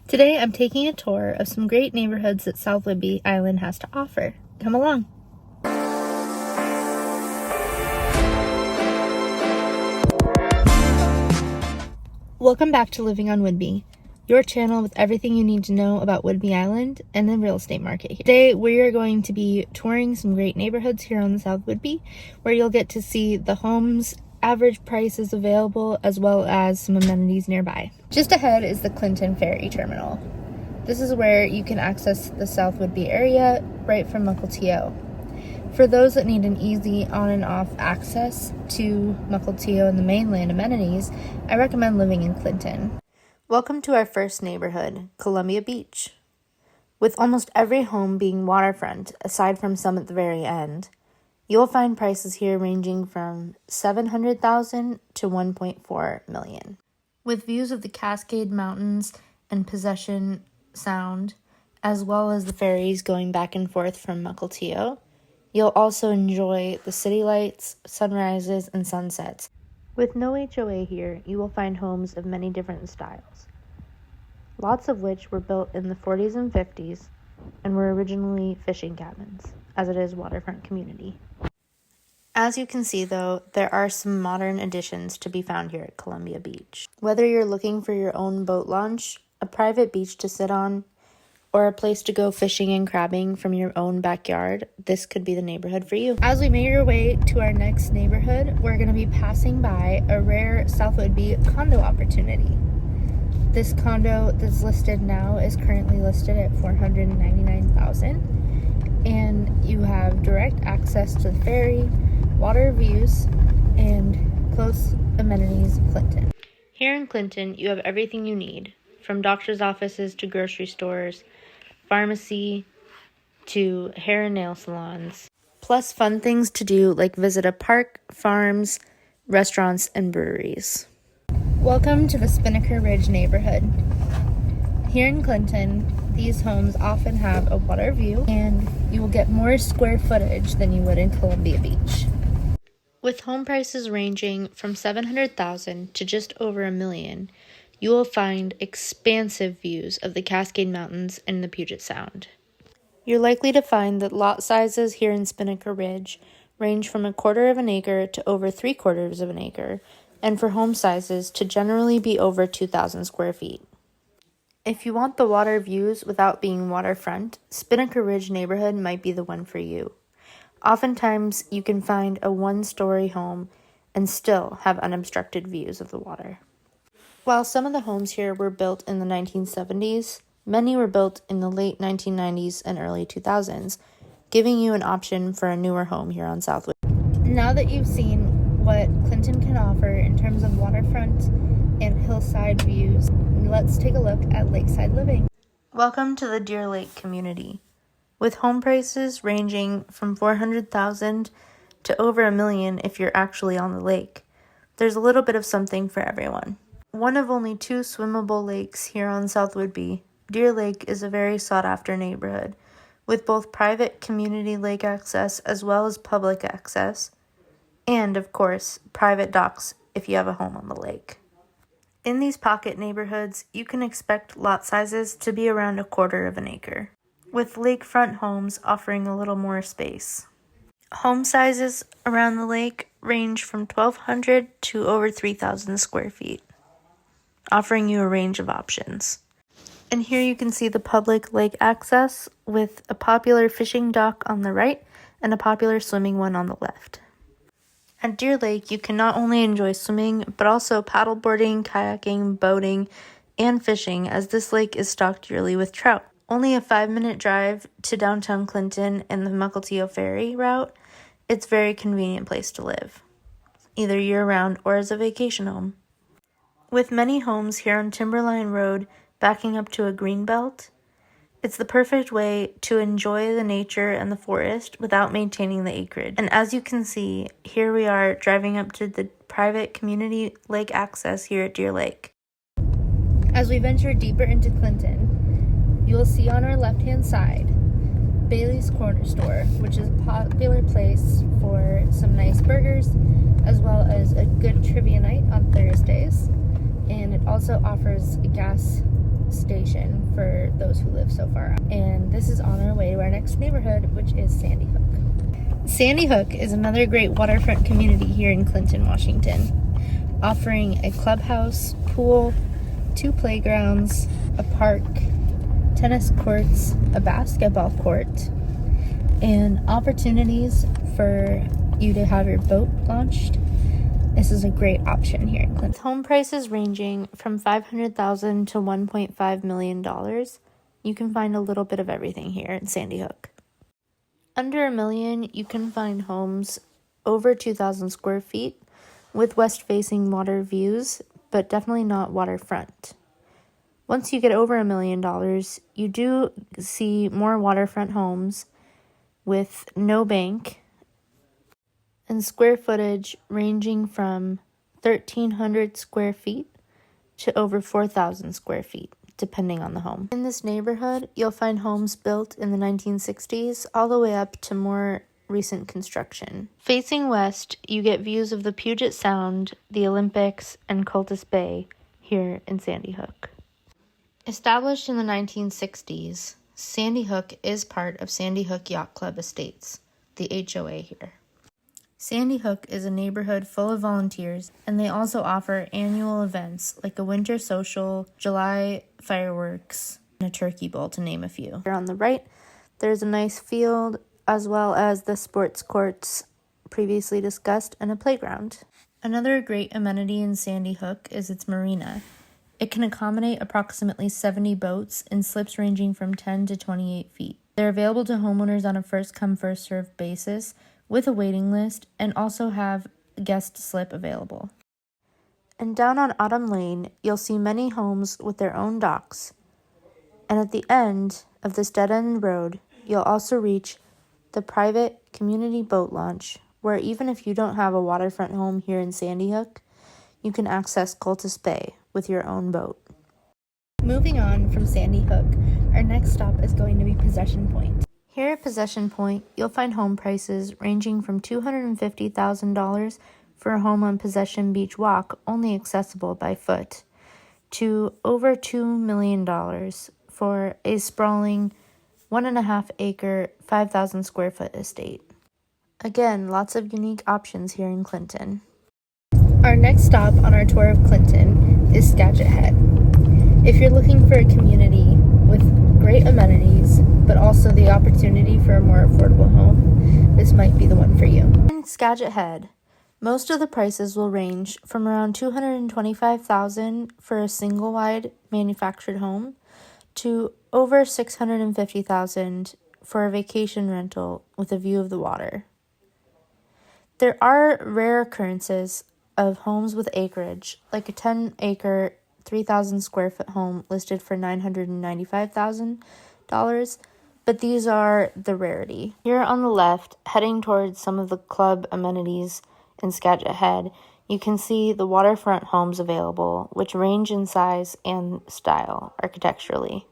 Today I'm taking a tour of some great neighborhoods that South Whidbey Island has to offer. Come along. Welcome back to Living on Whidbey, your channel with everything you need to know about Whidbey Island and the real estate market here. Today we are going to be touring some great neighborhoods here on the South Whidbey, where you'll get to see the homes, average prices available, as well as some amenities nearby. Just ahead is the Clinton Ferry Terminal. This is where you can access the South Whidbey area right from Maxwelton. For those that need an easy on and off access to Maxwelton and the mainland amenities, I recommend living in Clinton. Welcome to our first neighborhood, Columbia Beach. With almost every home being waterfront, aside from some at the very end, you'll find prices here ranging from $700,000 to $1.4 million. With views of the Cascade Mountains and Possession Sound, as well as the ferries going back and forth from Maxwelton, you'll also enjoy the city lights, sunrises, and sunsets. With no HOA here, you will find homes of many different styles, lots of which were built in the 40s and 50s and were originally fishing cabins, as it is a waterfront community. As you can see though, there are some modern additions to be found here at Columbia Beach. Whether you're looking for your own boat launch, a private beach to sit on, or a place to go fishing and crabbing from your own backyard, this could be the neighborhood for you. As we make our way to our next neighborhood, we're going to be passing by a rare South Whidbey condo opportunity. This condo that's listed now is currently listed at $499,000, and you have direct access to the ferry, water views, and close amenities of Clinton. Here in Clinton, you have everything you need, from doctor's offices to grocery stores, pharmacy to hair and nail salons, plus fun things to do like visit a park, farms, restaurants, and breweries. Welcome to the Spinnaker Ridge neighborhood. Here in Clinton, these homes often have a water view, and you will get more square footage than you would in Columbia Beach. With home prices ranging from $700,000 to just over $1 million, you will find expansive views of the Cascade Mountains and the Puget Sound. You're likely to find that lot sizes here in Spinnaker Ridge range from 1/4 of an acre to over 3/4 of an acre, and for home sizes to generally be over 2,000 square feet. If you want the water views without being waterfront, Spinnaker Ridge neighborhood might be the one for you. Oftentimes, you can find a 1-story home and still have unobstructed views of the water. While some of the homes here were built in the 1970s, many were built in the late 1990s and early 2000s, giving you an option for a newer home here on South Whidbey. Now that you've seen what Clinton can offer in terms of waterfront and hillside views, let's take a look at lakeside living. Welcome to the Deer Lake community. With home prices ranging from $400,000 to over $1 million if you're actually on the lake, there's a little bit of something for everyone. One of only 2 swimmable lakes here on South Whidbey, Deer Lake is a very sought-after neighborhood, with both private community lake access as well as public access, and, of course, private docks if you have a home on the lake. In these pocket neighborhoods, you can expect lot sizes to be around 1/4 of an acre, with lakefront homes offering a little more space. Home sizes around the lake range from 1,200 to over 3,000 square feet, offering you a range of options. And here you can see the public lake access with a popular fishing dock on the right and a popular swimming one on the left. At Deer Lake, you can not only enjoy swimming, but also paddleboarding, kayaking, boating, and fishing, as this lake is stocked yearly with trout. Only a 5-minute drive to downtown Clinton and the Maxwelton ferry route, it's a very convenient place to live, either year-round or as a vacation home. With many homes here on Timberline Road backing up to a greenbelt, it's the perfect way to enjoy the nature and the forest without maintaining the acreage. And as you can see, here we are driving up to the private community lake access here at Deer Lake. As we venture deeper into Clinton, you will see on our left-hand side Bailey's Corner Store, which is a popular place for some nice burgers, as well as a good trivia night on Thursdays. And it also offers a gas station for those who live so far out. And this is on our way to our next neighborhood, which is Sandy Hook. Sandy Hook is another great waterfront community here in Clinton, Washington, offering a clubhouse, pool, 2 playgrounds, a park, tennis courts, a basketball court, and opportunities for you to have your boat launched. This is a great option here in Clinton. With home prices ranging from $500,000 to $1.5 million, you can find a little bit of everything here in Sandy Hook. Under $1 million, you can find homes over 2,000 square feet with west-facing water views, but definitely not waterfront. Once you get over $1 million, you do see more waterfront homes with no bank and square footage ranging from 1,300 square feet to over 4,000 square feet, depending on the home. In this neighborhood, you'll find homes built in the 1960s all the way up to more recent construction. Facing west, you get views of the Puget Sound, the Olympics, and Cultus Bay here in Sandy Hook. Established in the 1960s, Sandy Hook is part of Sandy Hook Yacht Club Estates, the HOA here. Sandy Hook is a neighborhood full of volunteers, and they also offer annual events like a winter social, July fireworks, and a turkey bowl, to name a few. Here on the right, there's a nice field, as well as the sports courts previously discussed, and a playground. Another great amenity in Sandy Hook is its marina. It can accommodate approximately 70 boats in slips ranging from 10 to 28 feet. They're available to homeowners on a first-come, first-served basis with a waiting list, and also have a guest slip available. And down on Autumn Lane, you'll see many homes with their own docks. And at the end of this dead-end road, you'll also reach the private community boat launch, where even if you don't have a waterfront home here in Sandy Hook, you can access Cultus Bay with your own boat. Moving on from Sandy Hook, our next stop is going to be Possession Point. Here at Possession Point, you'll find home prices ranging from $250,000 for a home on Possession Beach Walk, only accessible by foot, to over $2 million for a sprawling 1.5 acre, 5,000 square foot estate. Again, lots of unique options here in Clinton. Our next stop on our tour of Clinton is Scatchet Head. If you're looking for a community with great amenities, but also the opportunity for a more affordable home, this might be the one for you. In Scatchet Head, most of the prices will range from around $225,000 for a single-wide manufactured home to over $650,000 for a vacation rental with a view of the water. There are rare occurrences of homes with acreage, like a 10-acre, 3,000 square foot home listed for $995,000, but these are the rarity. Here on the left, heading towards some of the club amenities in Scatchet Head, you can see the waterfront homes available, which range in size and style architecturally.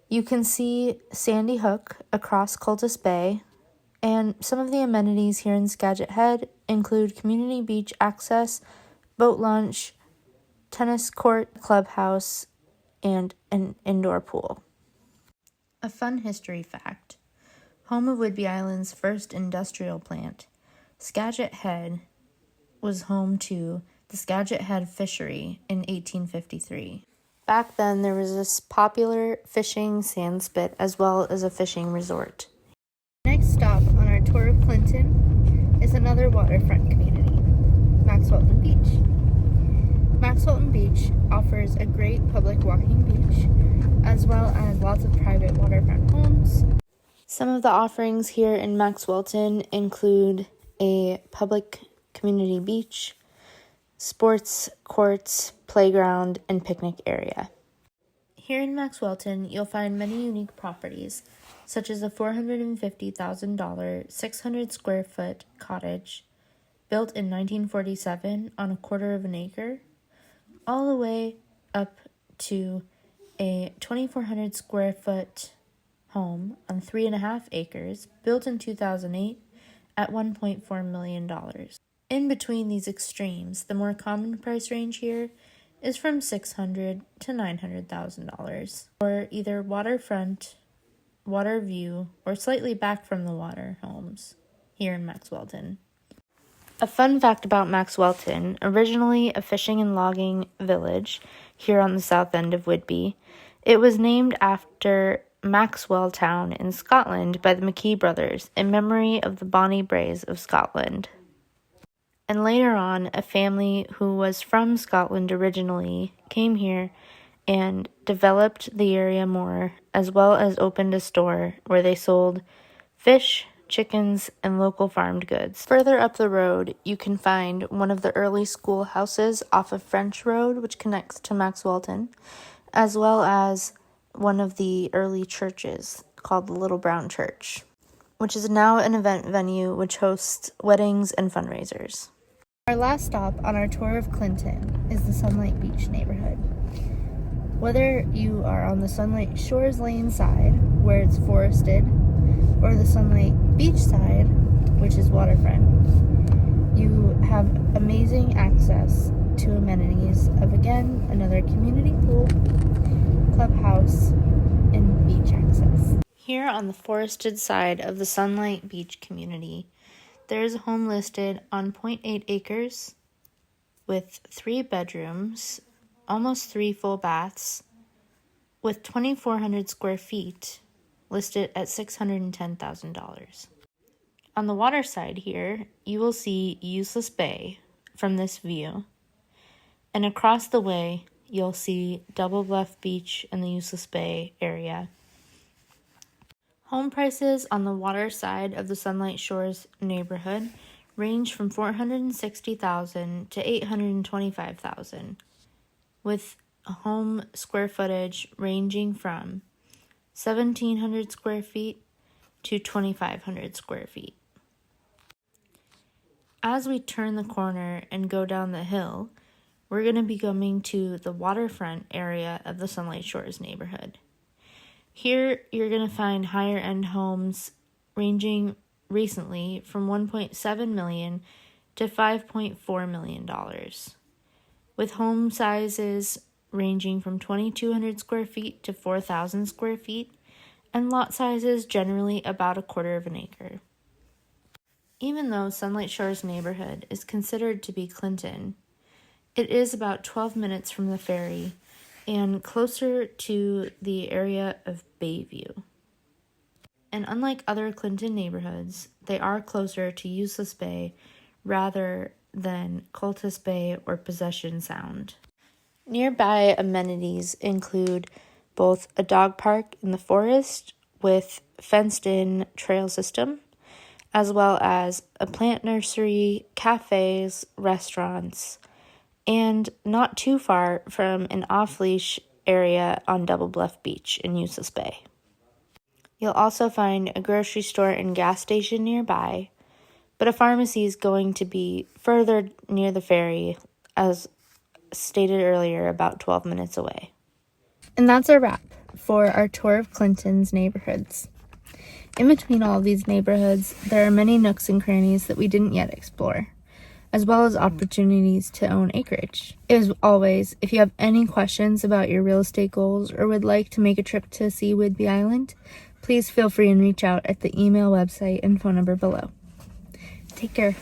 You can see Sandy Hook across Cultus Bay, and some of the amenities here in Scatchet Head include community beach access, boat launch, tennis court, clubhouse, and an indoor pool. A fun history fact: home of Whidbey Island's first industrial plant, Scatchet Head was home to the Scatchet Head fishery in 1853. Back then, there was this popular fishing sandspit as well as a fishing resort. Next stop on our tour of Clinton is another waterfront community, Maxwelton Beach. Maxwelton Beach offers a great public walking beach, as well as lots of private waterfront homes. Some of the offerings here in Maxwelton include a public community beach, sports courts, playground, and picnic area. Here in Maxwelton, you'll find many unique properties, such as a $450,000 600 square foot cottage built in 1947 on a 1/4 acre, all the way up to a 2,400 square foot home on 3.5 acres built in 2008 at $1.4 million. In between these extremes, the more common price range here is from $600,000 to $900,000 for either waterfront, water view, or slightly back from the water homes here in Maxwelton. A fun fact about Maxwelton, originally a fishing and logging village here on the south end of Whidbey, it was named after Maxwell Town in Scotland by the McKee brothers in memory of the Bonnie Braes of Scotland. And later on, a family who was from Scotland originally came here and developed the area more, as well as opened a store where they sold fish, chickens, and local farmed goods. Further up the road, you can find one of the early schoolhouses off of French Road, which connects to Maxwelton, as well as one of the early churches called the Little Brown Church, which is now an event venue which hosts weddings and fundraisers. Our last stop on our tour of Clinton is the Sunlight Beach neighborhood. Whether you are on the Sunlight Shores Lane side, where it's forested, or the Sunlight Beach side, which is waterfront, you have amazing access to amenities of, again, another community pool, clubhouse, and beach access. Here on the forested side of the Sunlight Beach community, there is a home listed on 0.8 acres with 3 bedrooms, almost 3 full baths, with 2,400 square feet, listed at $610,000. On the water side here, you will see Useless Bay from this view, and across the way, you'll see Double Bluff Beach and the Useless Bay area. Home prices on the water side of the Sunlight Shores neighborhood range from $460,000 to $825,000, with a home square footage ranging from 1,700 square feet to 2,500 square feet. As we turn the corner and go down the hill, we're going to be coming to the waterfront area of the Sunlight Shores neighborhood. Here, you're going to find higher-end homes ranging recently from $1.7 million to $5.4 million, with home sizes ranging from 2,200 square feet to 4,000 square feet, and lot sizes generally about 1/4 of an acre. Even though Sunlight Shores neighborhood is considered to be Clinton, it is about 12 minutes from the ferry and closer to the area of Bayview. And unlike other Clinton neighborhoods, they are closer to Useless Bay rather than Cultus Bay or Possession Sound. Nearby amenities include both a dog park in the forest with fenced-in trail system, as well as a plant nursery, cafes, restaurants, and not too far from an off-leash area on Double Bluff Beach in Useless Bay. You'll also find a grocery store and gas station nearby, but a pharmacy is going to be further near the ferry, as stated earlier, about 12 minutes away. And that's a wrap for our tour of Clinton's neighborhoods. In between all of these neighborhoods, there are many nooks and crannies that we didn't yet explore, as well as opportunities to own acreage. As always, if you have any questions about your real estate goals or would like to make a trip to see Whidbey Island, please feel free and reach out at the email, website, and phone number below. Take care.